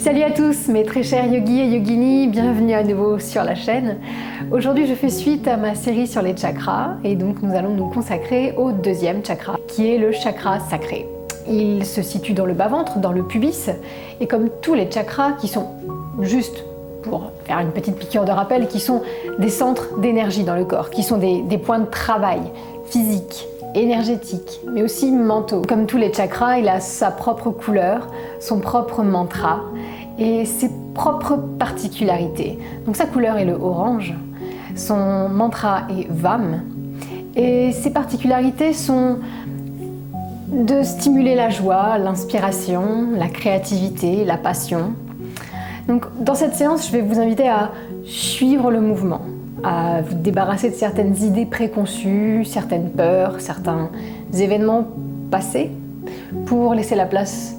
Salut à tous mes très chers yogis et yoginis, bienvenue à nouveau sur la chaîne. Aujourd'hui je fais suite à ma série sur les chakras et donc nous allons nous consacrer au deuxième chakra qui est le chakra sacré. Il se situe dans le bas-ventre, dans le pubis, et comme tous les chakras qui sont juste, pour faire une petite piqûre de rappel, qui sont des centres d'énergie dans le corps, qui sont des points de travail physique, énergétique, mais aussi mentaux. Comme tous les chakras, il a sa propre couleur, son propre mantra et ses propres particularités. Donc sa couleur est le orange, son mantra est VAM et ses particularités sont de stimuler la joie, l'inspiration, la créativité, la passion. Donc dans cette séance, je vais vous inviter à suivre le mouvement, à vous débarrasser de certaines idées préconçues, certaines peurs, certains événements passés pour laisser la place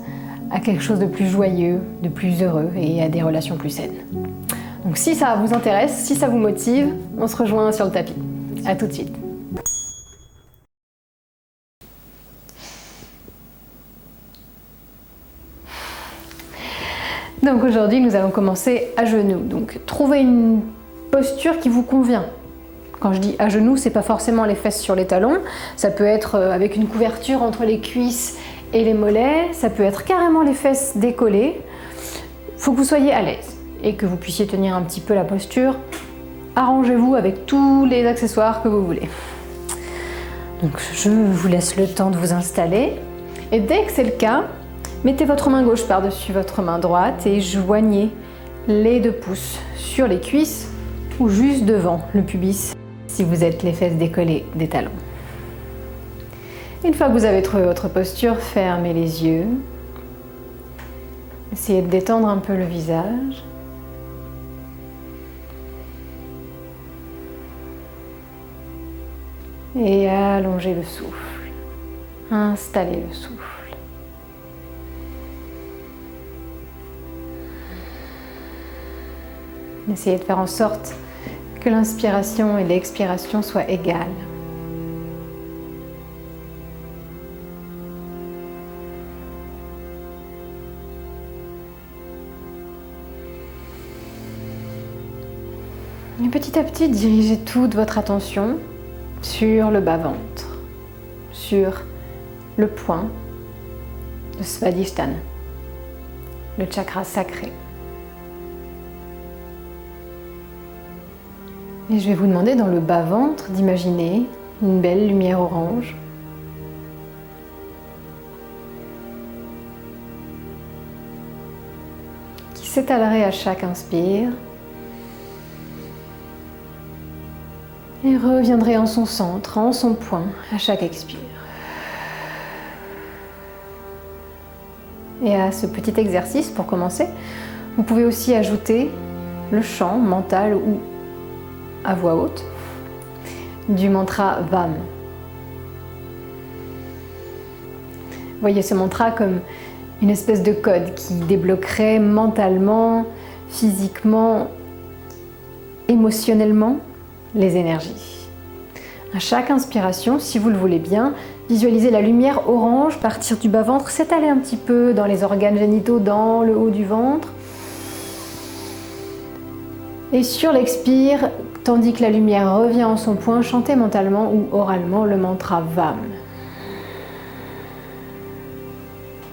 à quelque chose de plus joyeux, de plus heureux et à des relations plus saines. Donc si ça vous intéresse, si ça vous motive, on se rejoint sur le tapis. À tout de suite. Donc aujourd'hui, nous allons commencer à genoux. Donc trouvez une posture qui vous convient. Quand je dis à genoux, c'est pas forcément les fesses sur les talons, ça peut être avec une couverture entre les cuisses et les mollets, ça peut être carrément les fesses décollées. Il faut que vous soyez à l'aise et que vous puissiez tenir un petit peu la posture. Arrangez-vous avec tous les accessoires que vous voulez. Donc je vous laisse le temps de vous installer et dès que c'est le cas, mettez votre main gauche par-dessus votre main droite et joignez les deux pouces sur les cuisses ou juste devant le pubis si vous êtes les fesses décollées des talons. Une fois que vous avez trouvé votre posture, fermez les yeux. Essayez de détendre un peu le visage. Et allongez le souffle. Installez le souffle. Essayez de faire en sorte que l'inspiration et l'expiration soient égales. Et petit à petit, dirigez toute votre attention sur le bas-ventre, sur le point de Svadhisthana, le chakra sacré. Et je vais vous demander dans le bas-ventre d'imaginer une belle lumière orange. Qui s'étalerait à chaque inspire et reviendrait en son centre, en son point, à chaque expire. Et à ce petit exercice, pour commencer, vous pouvez aussi ajouter le chant mental ou à voix haute du mantra VAM. Voyez ce mantra comme une espèce de code qui débloquerait mentalement, physiquement, émotionnellement les énergies. À chaque inspiration, si vous le voulez bien, visualisez la lumière orange partir du bas-ventre, s'étaler un petit peu dans les organes génitaux, dans le haut du ventre. Et sur l'expire, tandis que la lumière revient en son point, chantez mentalement ou oralement le mantra VAM.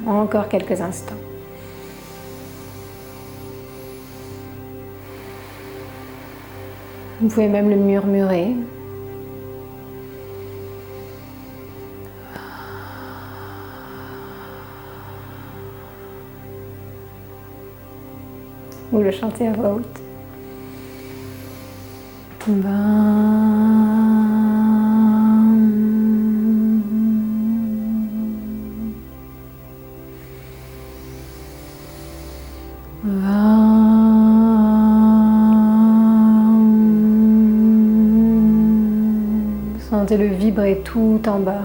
Encore quelques instants. Vous pouvez même le murmurer. Ou le chanter à voix haute. Sentez-le vibrer tout en bas.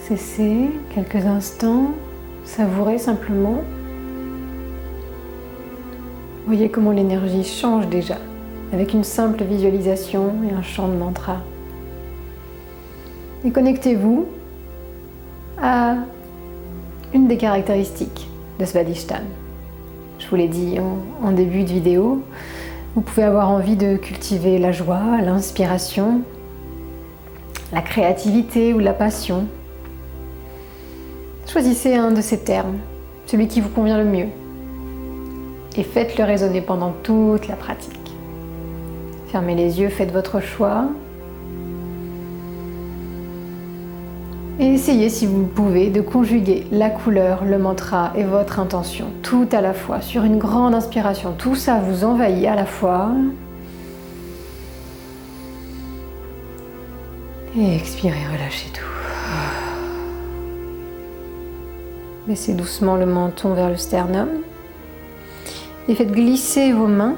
Cessez quelques instants, savourez simplement Voyez comment l'énergie change déjà avec une simple visualisation et un chant de mantra. Et connectez-vous à une des caractéristiques de Svadhisthana. Je vous l'ai dit en début de vidéo, vous pouvez avoir envie de cultiver la joie, l'inspiration, la créativité ou la passion. Choisissez un de ces termes, celui qui vous convient le mieux, et faites-le résonner pendant toute la pratique. Fermez les yeux, faites votre choix. Et essayez, si vous le pouvez, de conjuguer la couleur, le mantra et votre intention, tout à la fois, sur une grande inspiration. Tout ça vous envahit à la fois. Et expirez, relâchez tout. Baissez doucement le menton vers le sternum. Et faites glisser vos mains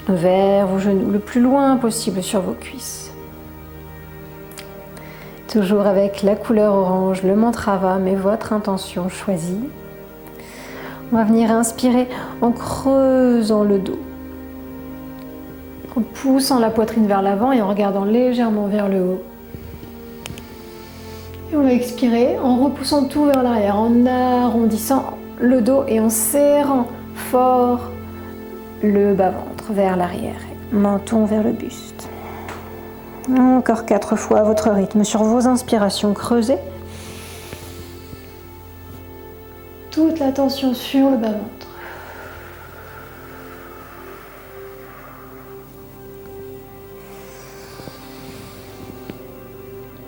vers vos genoux, le plus loin possible sur vos cuisses. Toujours avec la couleur orange, le mantra va, mais votre intention choisie. On va venir inspirer en creusant le dos, en poussant la poitrine vers l'avant et en regardant légèrement vers le haut. Et on va expirer en repoussant tout vers l'arrière, en arrondissant le dos et en serrant fort le bas-ventre vers l'arrière, menton vers le buste. Encore 4 fois à votre rythme sur vos inspirations, creusez. Toute la tension sur le bas-ventre.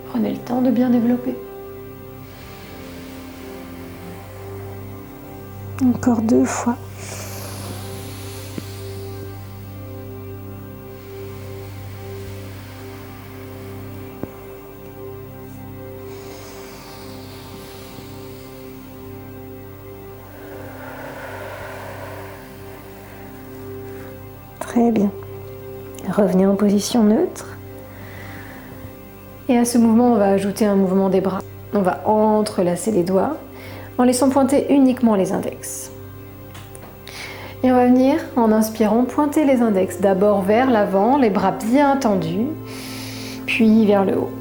Prenez le temps de bien développer. Encore 2 fois. Très bien. Revenez en position neutre. Et à ce mouvement, on va ajouter un mouvement des bras. On va entrelacer les doigts en laissant pointer uniquement les index. Et on va venir, en inspirant, pointer les index d'abord vers l'avant, les bras bien tendus, puis vers le haut.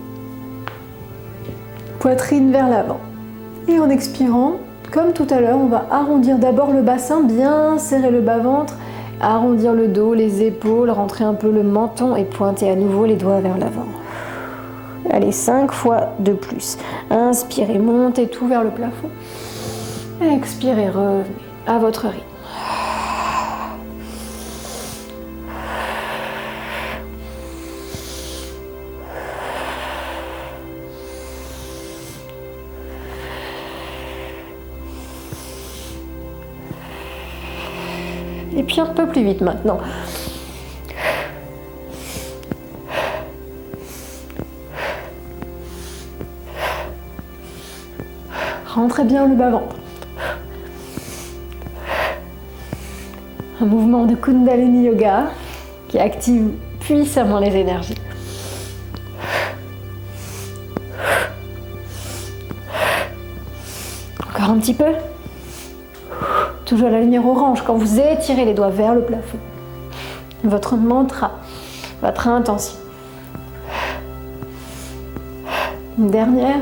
Poitrine vers l'avant. Et en expirant, comme tout à l'heure, on va arrondir d'abord le bassin, bien serrer le bas-ventre, arrondir le dos, les épaules, rentrer un peu le menton et pointer à nouveau les doigts vers l'avant. Allez, 5 fois de plus. Inspirez, montez tout vers le plafond. Expirez, revenez à votre rythme. Et puis un peu plus vite maintenant. Rentrez bien le bas-ventre. Un mouvement de Kundalini Yoga qui active puissamment les énergies. Encore un petit peu. Toujours la lumière orange quand vous étirez les doigts vers le plafond. Votre mantra, votre intention. Une dernière.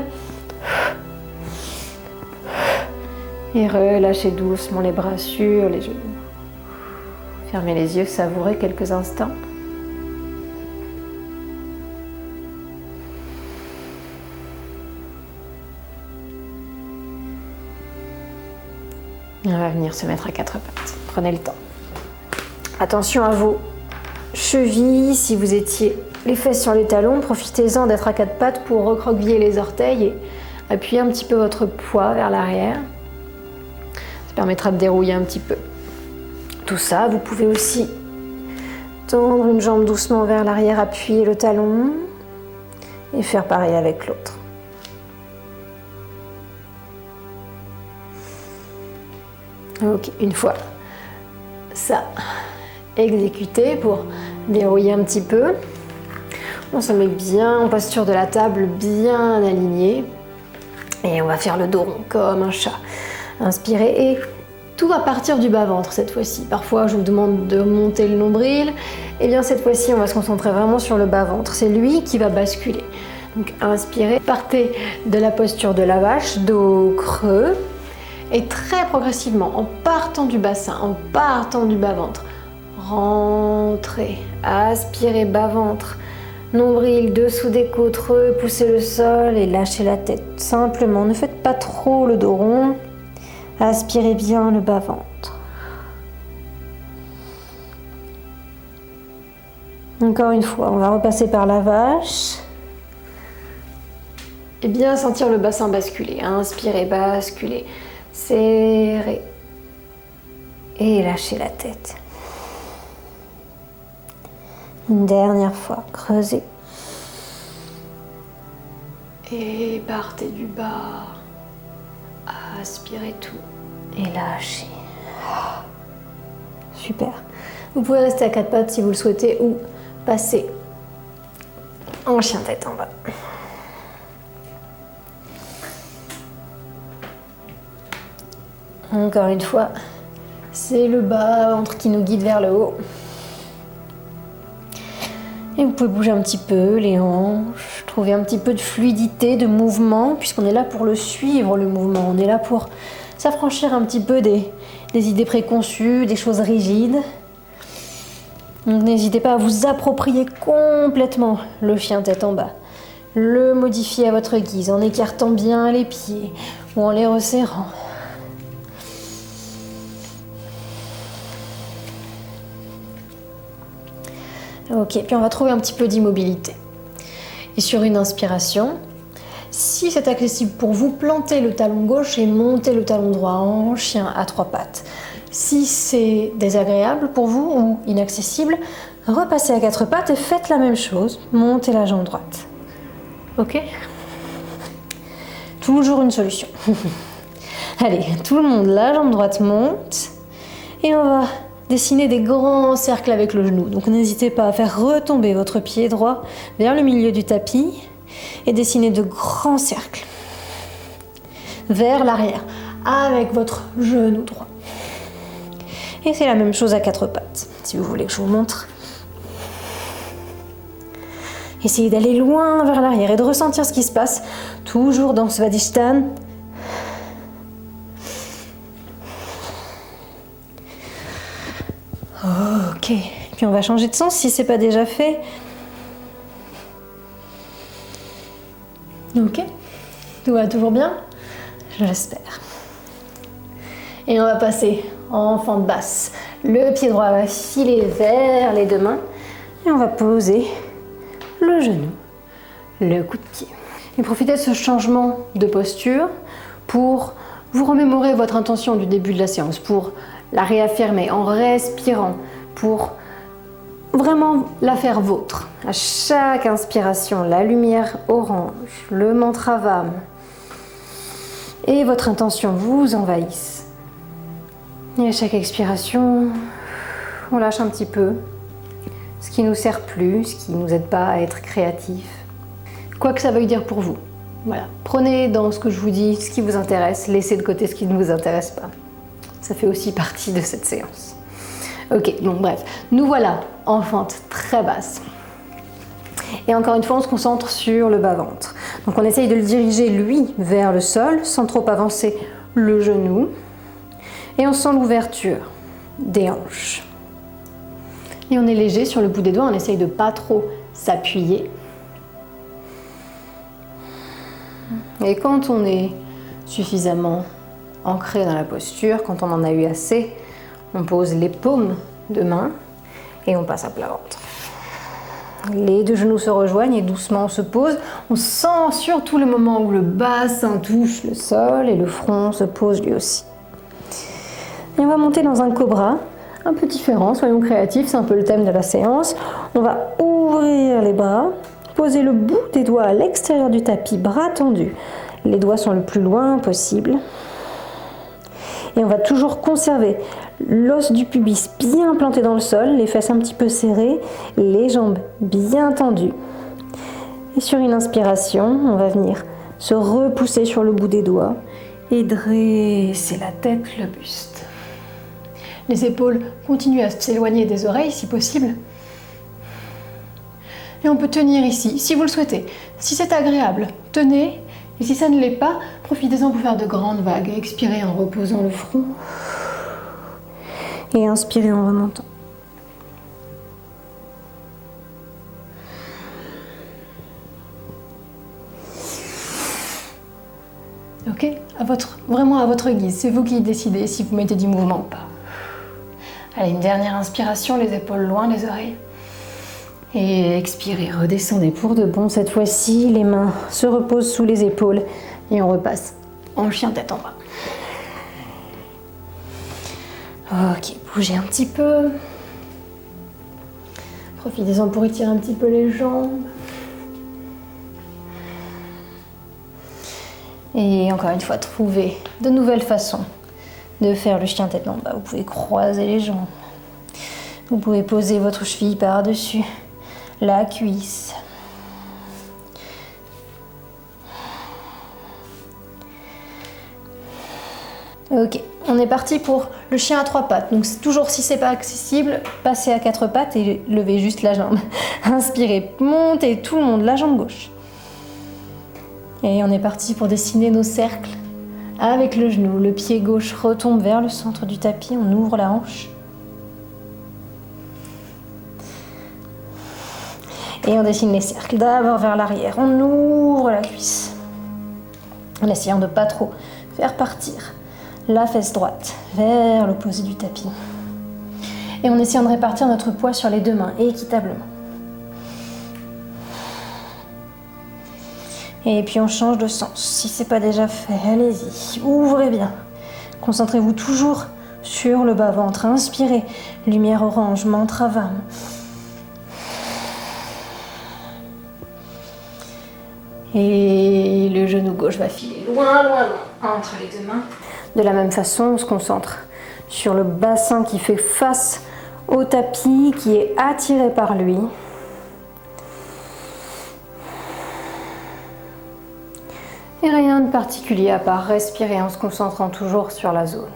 Et relâchez doucement les bras sur les genoux. Fermez les yeux, savourez quelques instants. On va venir se mettre à 4 pattes. Prenez le temps. Attention à vos chevilles. Si vous étiez les fesses sur les talons, profitez-en d'être à 4 pattes pour recroqueviller les orteils et appuyer un petit peu votre poids vers l'arrière. Ça permettra de dérouiller un petit peu. Tout ça, vous pouvez aussi tendre une jambe doucement vers l'arrière, appuyer le talon et faire pareil avec l'autre. Ok, une fois ça exécuté pour dérouiller un petit peu, on se met bien en posture de la table, bien aligné et on va faire le dos rond comme un chat. Inspirez et Tout va partir du bas-ventre cette fois-ci. Parfois, je vous demande de monter le nombril. Et bien cette fois-ci, on va se concentrer vraiment sur le bas-ventre. C'est lui qui va basculer. Donc inspirez, partez de la posture de la vache, dos creux. Et très progressivement, en partant du bassin, en partant du bas-ventre, rentrez, aspirez bas-ventre, nombril dessous des côtes, repoussez le sol et lâchez la tête. Simplement, ne faites pas trop le dos rond. Aspirez bien le bas-ventre. Encore une fois, on va repasser par la vache. Et bien sentir le bassin basculer. Inspirez, basculez. Serrez. Et lâchez la tête. Une dernière fois, creusez. Et partez du bas. Aspirez tout. Et lâchez. Super. Vous pouvez rester à quatre pattes si vous le souhaitez ou passer en chien tête en bas. Encore une fois, c'est le bas-ventre qui nous guide vers le haut. Et vous pouvez bouger un petit peu les hanches, trouver un petit peu de fluidité, de mouvement, puisqu'on est là pour le suivre, le mouvement. On est là pour s'affranchir un petit peu des idées préconçues, des choses rigides. Donc n'hésitez pas à vous approprier complètement le chien tête en bas. Le modifier à votre guise, en écartant bien les pieds ou en les resserrant. Ok, puis on va trouver un petit peu d'immobilité. Et sur une inspiration, si c'est accessible pour vous, plantez le talon gauche et montez le talon droit en chien à trois pattes. Si c'est désagréable pour vous ou inaccessible, repassez à quatre pattes et faites la même chose. Montez la jambe droite. Ok? Toujours une solution. Allez, tout le monde, la jambe droite monte. Et on va dessiner des grands cercles avec le genou. Donc n'hésitez pas à faire retomber votre pied droit vers le milieu du tapis et dessiner de grands cercles vers l'arrière avec votre genou droit. Et c'est la même chose à quatre pattes, si vous voulez que je vous montre. Essayez d'aller loin vers l'arrière et de ressentir ce qui se passe, toujours dans Svadhisthana. Ok, puis on va changer de sens si c'est pas déjà fait. Ok, tout va toujours bien? Je l'espère. Et on va passer en fente basse. Le pied droit va filer vers les deux mains et on va poser le genou, le coup de pied. Et profitez de ce changement de posture pour vous remémorer votre intention du début de la séance, pour la réaffirmer en respirant, pour vraiment la faire vôtre. À chaque inspiration, la lumière orange, le mantra Vam et votre intention vous envahissent. Et à chaque expiration, on lâche un petit peu ce qui ne nous sert plus, ce qui ne nous aide pas à être créatif. Quoi que ça veuille dire pour vous. Voilà. Prenez dans ce que je vous dis ce qui vous intéresse, laissez de côté ce qui ne vous intéresse pas. Ça fait aussi partie de cette séance. Ok, donc bref, nous voilà en fente très basse. Et encore une fois, on se concentre sur le bas-ventre. Donc on essaye de le diriger, lui, vers le sol, sans trop avancer le genou. Et on sent l'ouverture des hanches. Et on est léger sur le bout des doigts, on essaye de pas trop s'appuyer. Et quand on est suffisamment ancré dans la posture, quand on en a eu assez, on pose les paumes de main et on passe à plat ventre. Les deux genoux se rejoignent et doucement on se pose. On sent surtout le moment où le bassin touche le sol et le front se pose lui aussi. Et on va monter dans un cobra, un peu différent, soyons créatifs, c'est un peu le thème de la séance. On va ouvrir les bras, poser le bout des doigts à l'extérieur du tapis, bras tendus. Les doigts sont le plus loin possible. Et on va toujours conserver l'os du pubis bien planté dans le sol, les fesses un petit peu serrées, les jambes bien tendues. Et sur une inspiration, on va venir se repousser sur le bout des doigts et dresser la tête, le buste. Les épaules continuent à s'éloigner des oreilles si possible. Et on peut tenir ici, si vous le souhaitez. Si c'est agréable, tenez. Et si ça ne l'est pas, profitez-en pour faire de grandes vagues. Expirez en reposant le front. Et inspirez en remontant. Ok, vraiment à votre guise, c'est vous qui décidez si vous mettez du mouvement ou pas. Allez, une dernière inspiration, les épaules loin des oreilles. Et expirez, redescendez pour de bon. Cette fois-ci, les mains se reposent sous les épaules et on repasse en chien tête en bas. Ok, bougez un petit peu. Profitez-en pour étirer un petit peu les jambes. Et encore une fois, trouvez de nouvelles façons de faire le chien tête en bas. Vous pouvez croiser les jambes. Vous pouvez poser votre cheville par-dessus la cuisse. Ok, on est parti pour le chien à 3 pattes. Donc toujours si c'est pas accessible, passez à 4 pattes et levez juste la jambe. Inspirez, montez tout le monde la jambe gauche. Et on est parti pour dessiner nos cercles avec le genou. Le pied gauche retombe vers le centre du tapis, on ouvre la hanche. Et on dessine les cercles d'abord vers l'arrière, on ouvre la cuisse. En essayant de ne pas trop faire partir la fesse droite vers l'opposé du tapis. Et on essaie de répartir notre poids sur les deux mains équitablement. Et puis on change de sens. Si c'est pas déjà fait, allez-y, ouvrez bien. Concentrez-vous toujours sur le bas-ventre. Inspirez, lumière orange, mantra Vam. Et le genou gauche va filer loin, loin, loin entre les deux mains. De la même façon, on se concentre sur le bassin qui fait face au tapis, qui est attiré par lui. Et rien de particulier à part respirer en se concentrant toujours sur la zone.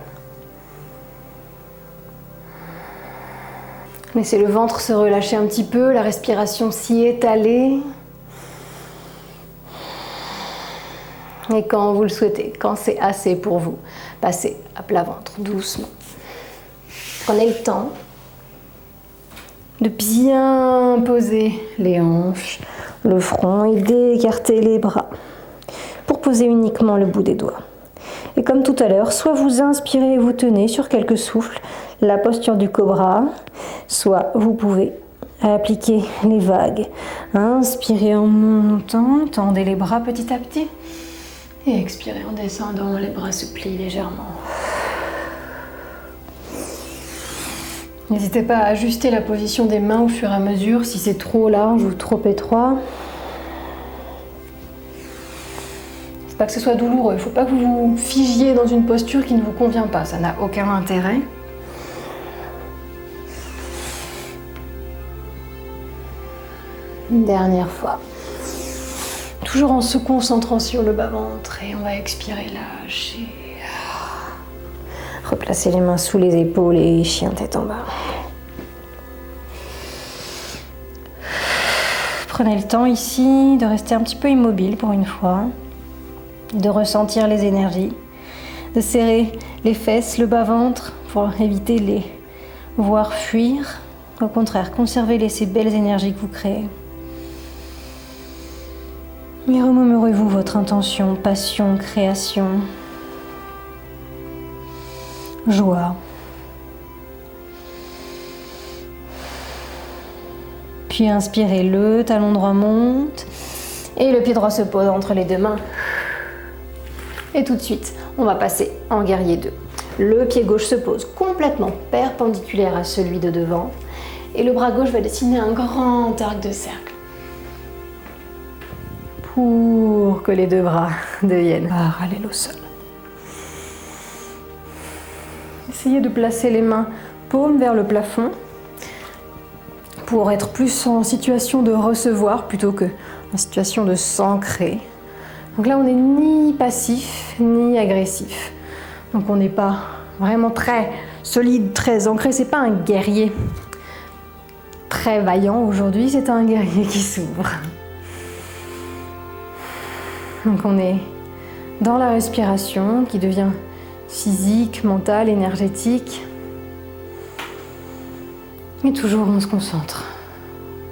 Laissez le ventre se relâcher un petit peu, la respiration s'y étaler. Et quand vous le souhaitez, quand c'est assez pour vous, passez à plat ventre doucement. Prenez le temps de bien poser les hanches, le front et d'écarter les bras pour poser uniquement le bout des doigts. Et comme tout à l'heure, soit vous inspirez et vous tenez sur quelques souffles, la posture du cobra, soit vous pouvez appliquer les vagues. Inspirez en montant, tendez les bras petit à petit. Et expirez en descendant, les bras se plient légèrement. N'hésitez pas à ajuster la position des mains au fur et à mesure si c'est trop large ou trop étroit. C'est pas que ce soit douloureux, il ne faut pas que vous vous figiez dans une posture qui ne vous convient pas, ça n'a aucun intérêt. Une dernière fois. Toujours en se concentrant sur le bas-ventre et on va expirer, lâcher. Replacez les mains sous les épaules et chien tête en bas. Prenez le temps ici de rester un petit peu immobile pour une fois, de ressentir les énergies, de serrer les fesses, le bas-ventre pour éviter de les voir fuir. Au contraire, conservez ces belles énergies que vous créez. Et remémorez-vous votre intention, passion, création, joie. Puis inspirez, le talon droit monte et le pied droit se pose entre les deux mains. Et tout de suite, on va passer en guerrier 2. Le pied gauche se pose complètement perpendiculaire à celui de devant et le bras gauche va dessiner un grand arc de cercle. Pour que les deux bras deviennent parallèles au sol. Essayez de placer les mains paumes vers le plafond pour être plus en situation de recevoir plutôt que en situation de s'ancrer. Donc là, on n'est ni passif ni agressif. Donc on n'est pas vraiment très solide, très ancré. C'est pas un guerrier très vaillant aujourd'hui, c'est un guerrier qui s'ouvre. Donc on est dans la respiration qui devient physique, mentale, énergétique. Et toujours on se concentre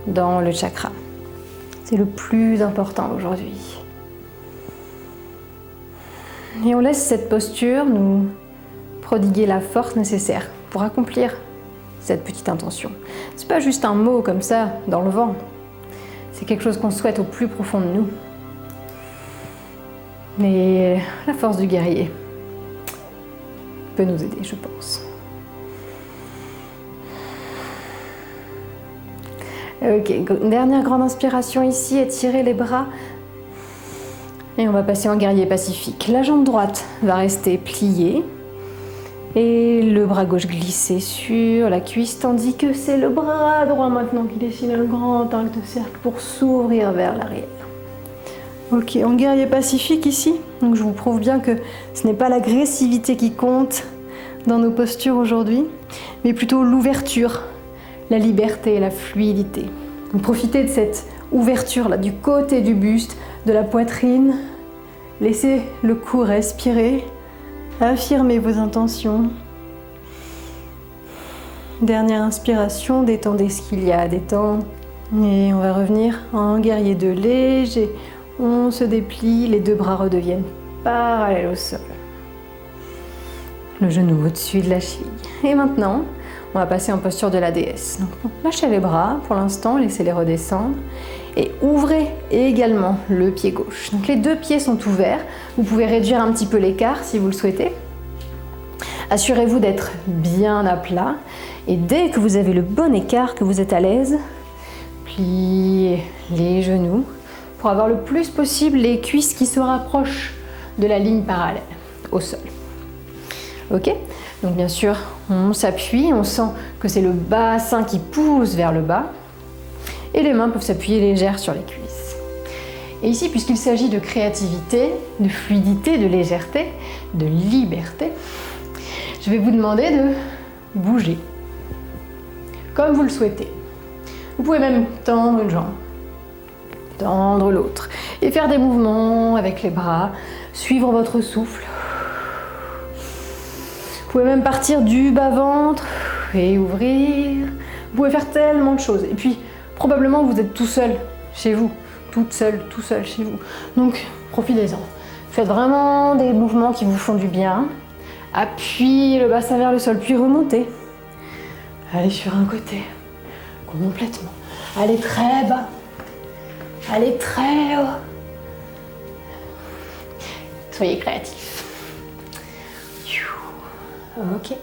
dans le chakra. C'est le plus important aujourd'hui. Et on laisse cette posture nous prodiguer la force nécessaire pour accomplir cette petite intention. C'est pas juste un mot comme ça dans le vent. C'est quelque chose qu'on souhaite au plus profond de nous. Mais la force du guerrier peut nous aider, je pense. Ok, dernière grande inspiration ici, étirez les bras. Et on va passer en guerrier pacifique. La jambe droite va rester pliée. Et le bras gauche glissé sur la cuisse, tandis que c'est le bras droit maintenant qui dessine un grand arc de cercle pour s'ouvrir vers l'arrière. Ok, en guerrier pacifique ici, donc je vous prouve bien que ce n'est pas l'agressivité qui compte dans nos postures aujourd'hui, mais plutôt l'ouverture, la liberté, la fluidité. Donc profitez de cette ouverture là du côté du buste, de la poitrine. Laissez le cou respirer. Affirmez vos intentions. Dernière inspiration, détendez ce qu'il y a à détendre. Et on va revenir en guerrier 2 léger. On se déplie, les deux bras redeviennent parallèles au sol. Le genou au-dessus de la cheville. Et maintenant, on va passer en posture de la déesse. Donc, lâchez les bras pour l'instant, laissez-les redescendre. Et ouvrez également le pied gauche. Donc les deux pieds sont ouverts. Vous pouvez réduire un petit peu l'écart si vous le souhaitez. Assurez-vous d'être bien à plat. Et dès que vous avez le bon écart, que vous êtes à l'aise, pliez les genoux pour avoir le plus possible les cuisses qui se rapprochent de la ligne parallèle au sol. Ok ? Donc bien sûr, on s'appuie, on sent que c'est le bassin qui pousse vers le bas. Et les mains peuvent s'appuyer légères sur les cuisses. Et ici, puisqu'il s'agit de créativité, de fluidité, de légèreté, de liberté, je vais vous demander de bouger, comme vous le souhaitez. Vous pouvez même tendre une jambe, tendre l'autre, et faire des mouvements avec les bras, suivre votre souffle. Vous pouvez même partir du bas-ventre et ouvrir. Vous pouvez faire tellement de choses. Et puis, probablement, vous êtes tout seul chez vous, toute seule, tout seul chez vous. Donc, profitez-en. Faites vraiment des mouvements qui vous font du bien. Appuyez le bassin vers le sol, puis remontez. Allez sur un côté, complètement. Allez très bas. Allez très haut. Soyez créatifs. Ok.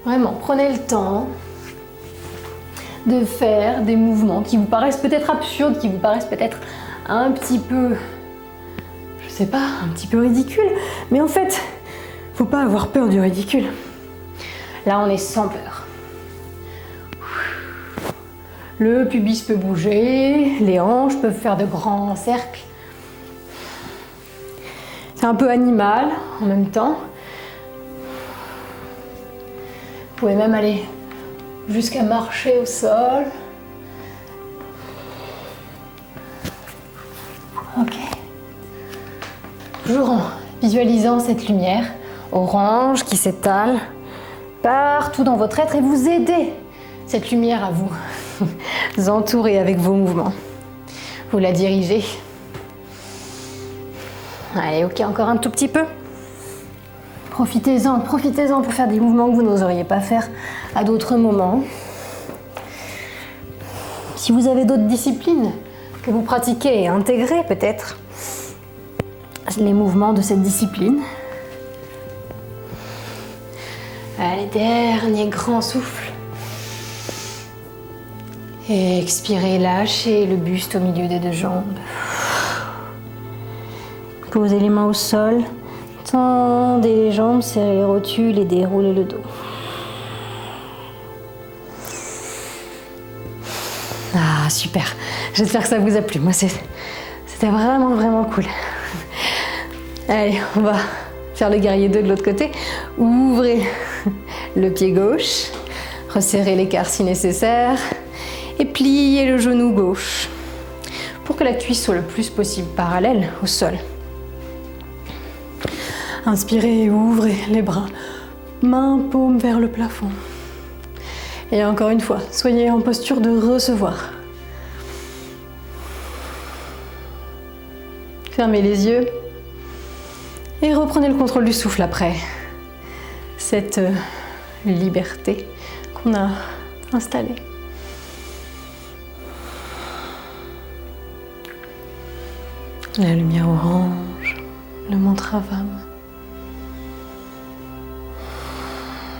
Vraiment, prenez le temps de faire des mouvements qui vous paraissent peut-être absurdes, qui vous paraissent peut-être un petit peu, je sais pas, un petit peu ridicules, mais en fait, faut pas avoir peur du ridicule. Là, on est sans peur. Le pubis peut bouger, les hanches peuvent faire de grands cercles. C'est un peu animal en même temps. Vous pouvez même aller jusqu'à marcher au sol. Ok. Toujours en visualisant cette lumière orange qui s'étale partout dans votre être et vous aider cette lumière à vous entourer avec vos mouvements. Vous la dirigez. Allez, ok, encore un tout petit peu. Profitez-en pour faire des mouvements que vous n'oseriez pas faire à d'autres moments. Si vous avez d'autres disciplines que vous pratiquez et intégrez peut-être les mouvements de cette discipline. Allez, dernier grand souffle. Et expirez, lâchez le buste au milieu des deux jambes. Posez les mains au sol. Tendez les jambes, serrez les rotules et déroulez le dos. Ah, super. J'espère que ça vous a plu. Moi, c'était vraiment cool. Allez, on va faire le guerrier 2 de l'autre côté. Ouvrez le pied gauche, resserrez l'écart si nécessaire et pliez le genou gauche pour que la cuisse soit le plus possible parallèle au sol. Inspirez et ouvrez les bras, main, paume vers le plafond. Et encore une fois, soyez en posture de recevoir. Fermez les yeux et reprenez le contrôle du souffle après cette liberté qu'on a installée. La lumière orange, le mantra Vam.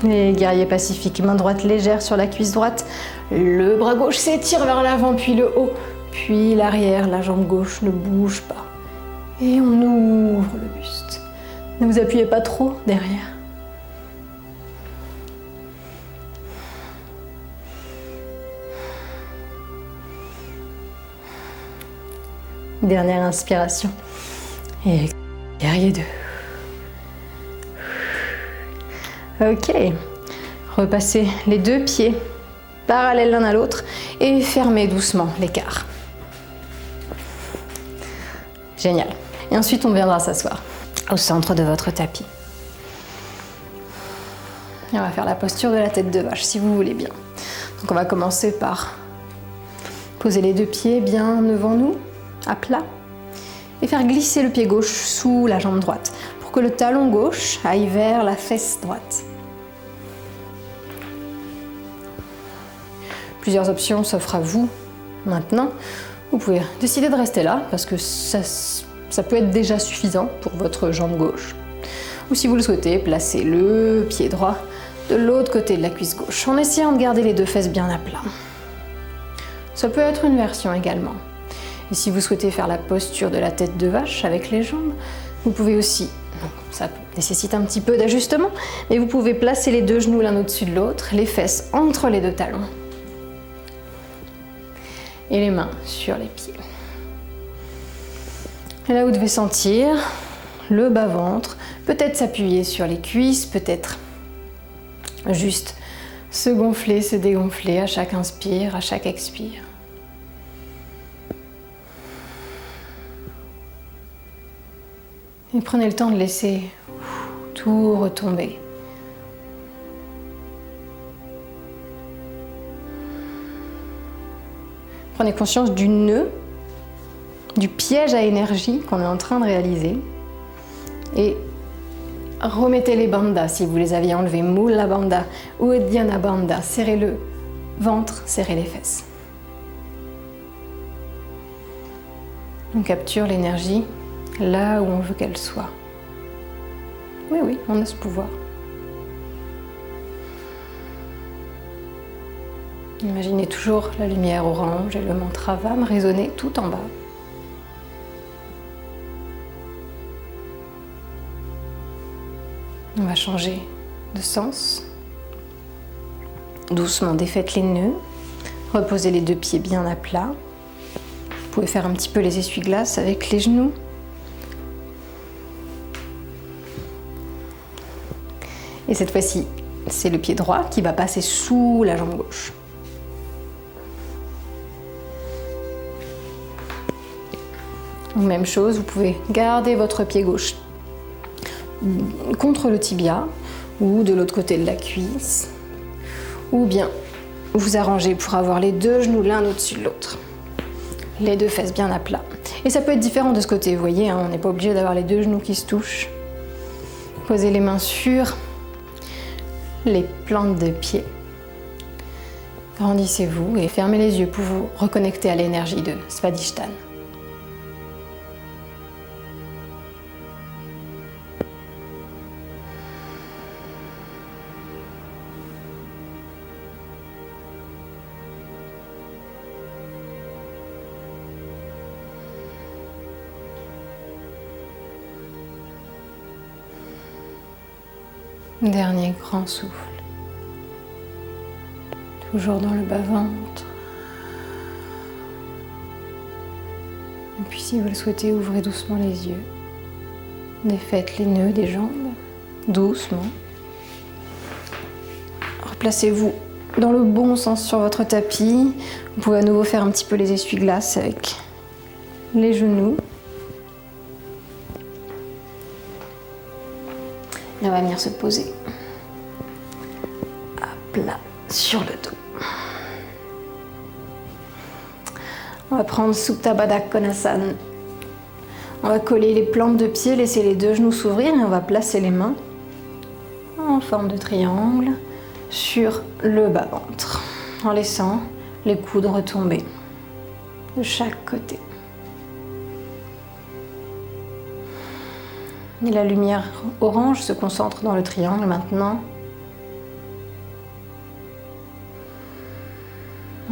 Et guerrier pacifique, main droite légère sur la cuisse droite, le bras gauche s'étire vers l'avant, puis le haut, puis l'arrière, la jambe gauche ne bouge pas. Et on ouvre le buste. Ne vous appuyez pas trop derrière. Dernière inspiration. Et guerrier 2. Ok. Repassez les deux pieds parallèles l'un à l'autre et fermez doucement l'écart. Génial. Et ensuite, on viendra s'asseoir au centre de votre tapis. Et on va faire la posture de la tête de vache, si vous voulez bien. Donc on va commencer par poser les deux pieds bien devant nous, à plat, et faire glisser le pied gauche sous la jambe droite, pour que le talon gauche aille vers la fesse droite. Plusieurs options s'offrent à vous maintenant. Vous pouvez décider de rester là, parce que ça peut être déjà suffisant pour votre jambe gauche. Ou si vous le souhaitez, placez le pied droit de l'autre côté de la cuisse gauche, en essayant de garder les deux fesses bien à plat. Ça peut être une version également. Et si vous souhaitez faire la posture de la tête de vache avec les jambes, vous pouvez aussi, ça nécessite un petit peu d'ajustement, mais vous pouvez placer les deux genoux l'un au-dessus de l'autre, les fesses entre les deux talons. Et les mains sur les pieds. Et là, vous devez sentir le bas-ventre, peut-être s'appuyer sur les cuisses, peut-être juste se gonfler, se dégonfler à chaque inspire, à chaque expire. Et prenez le temps de laisser tout retomber. Prenez conscience du nœud, du piège à énergie qu'on est en train de réaliser. Et remettez les bandhas si vous les aviez enlevés. Mula Bandha ou Uddiyana Bandha. Serrez le ventre, serrez les fesses. On capture l'énergie là où on veut qu'elle soit. Oui, oui, on a ce pouvoir. Imaginez toujours la lumière orange et le mantra Vam résonner tout en bas. On va changer de sens. Doucement défaites les nœuds. Reposez les deux pieds bien à plat. Vous pouvez faire un petit peu les essuie-glaces avec les genoux. Et cette fois-ci, c'est le pied droit qui va passer sous la jambe gauche. Même chose, vous pouvez garder votre pied gauche contre le tibia ou de l'autre côté de la cuisse, ou bien vous arrangez pour avoir les deux genoux l'un au-dessus de l'autre, les deux fesses bien à plat. Et ça peut être différent de ce côté, vous voyez, hein, on n'est pas obligé d'avoir les deux genoux qui se touchent. Posez les mains sur les plantes de pied. Grandissez-vous et fermez les yeux pour vous reconnecter à l'énergie de Svadhisthana. Dernier grand souffle. Toujours dans le bas-ventre. Et puis si vous le souhaitez, ouvrez doucement les yeux. Défaites les nœuds des jambes. doucement. Replacez-vous dans le bon sens sur votre tapis. Vous pouvez à nouveau faire un petit peu les essuie-glaces avec les genoux. Et on va venir se poser à plat sur le dos. On va prendre Supta Baddha Konasana. On va coller les plantes de pied, laisser les deux genoux s'ouvrir et on va placer les mains en forme de triangle sur le bas-ventre, en laissant les coudes retomber de chaque côté. Et la lumière orange se concentre dans le triangle maintenant,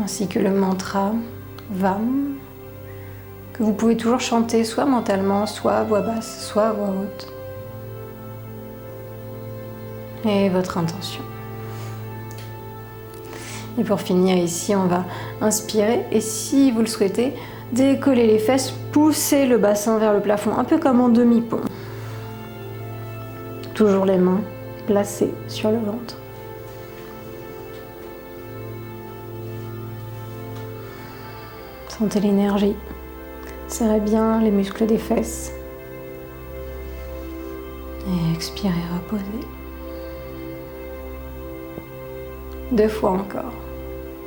ainsi que le mantra VAM, que vous pouvez toujours chanter soit mentalement, soit à voix basse, soit à voix haute. Et votre intention. Et pour finir ici, on va inspirer et si vous le souhaitez, décoller les fesses, pousser le bassin vers le plafond, un peu comme en demi-pont. Toujours les mains placées sur le ventre. Sentez l'énergie. Serrez bien les muscles des fesses. Et expirez, reposez. 2 fois encore.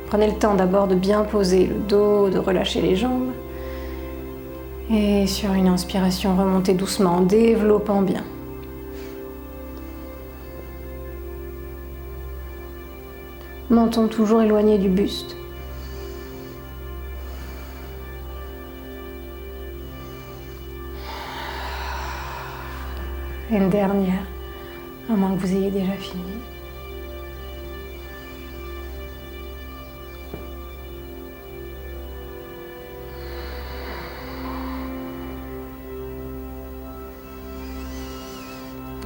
Prenez le temps d'abord de bien poser le dos, de relâcher les jambes. Et sur une inspiration, remontez doucement en développant bien. Menton toujours éloigné du buste. Une dernière, à moins que vous ayez déjà fini.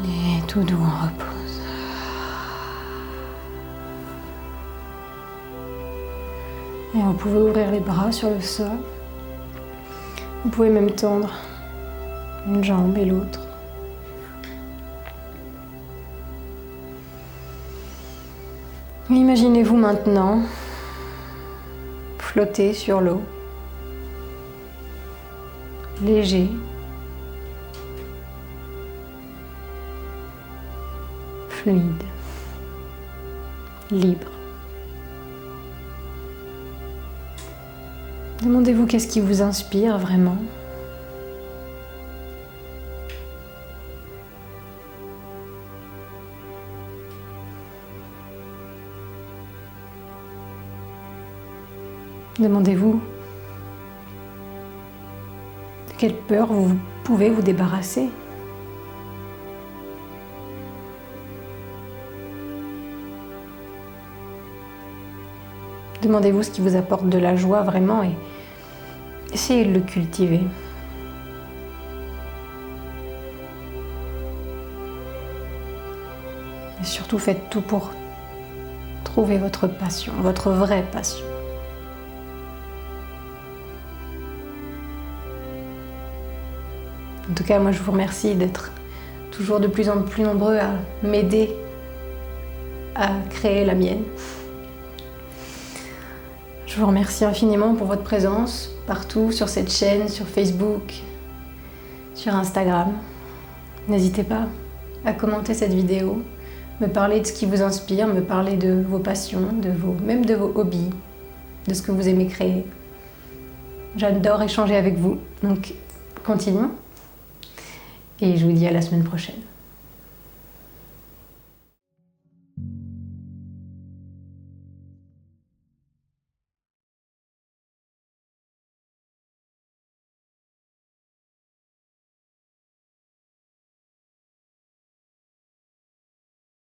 Et tout doux, on repose. Et vous pouvez ouvrir les bras sur le sol. Vous pouvez même tendre une jambe et l'autre. Imaginez-vous maintenant flotter sur l'eau, léger, fluide, libre. Demandez-vous qu'est-ce qui vous inspire vraiment. Demandez-vous de quelle peur vous pouvez vous débarrasser. Demandez-vous ce qui vous apporte de la joie vraiment et essayez de le cultiver. Et surtout faites tout pour trouver votre passion, votre vraie passion. En tout cas, moi je vous remercie d'être toujours de plus en plus nombreux à m'aider à créer la mienne. Je vous remercie infiniment pour votre présence partout sur cette chaîne, sur Facebook, sur Instagram. N'hésitez pas à commenter cette vidéo, me parler de ce qui vous inspire, me parler de vos passions, même de vos hobbies, de ce que vous aimez créer. J'adore échanger avec vous, donc continuons. Et je vous dis à la semaine prochaine.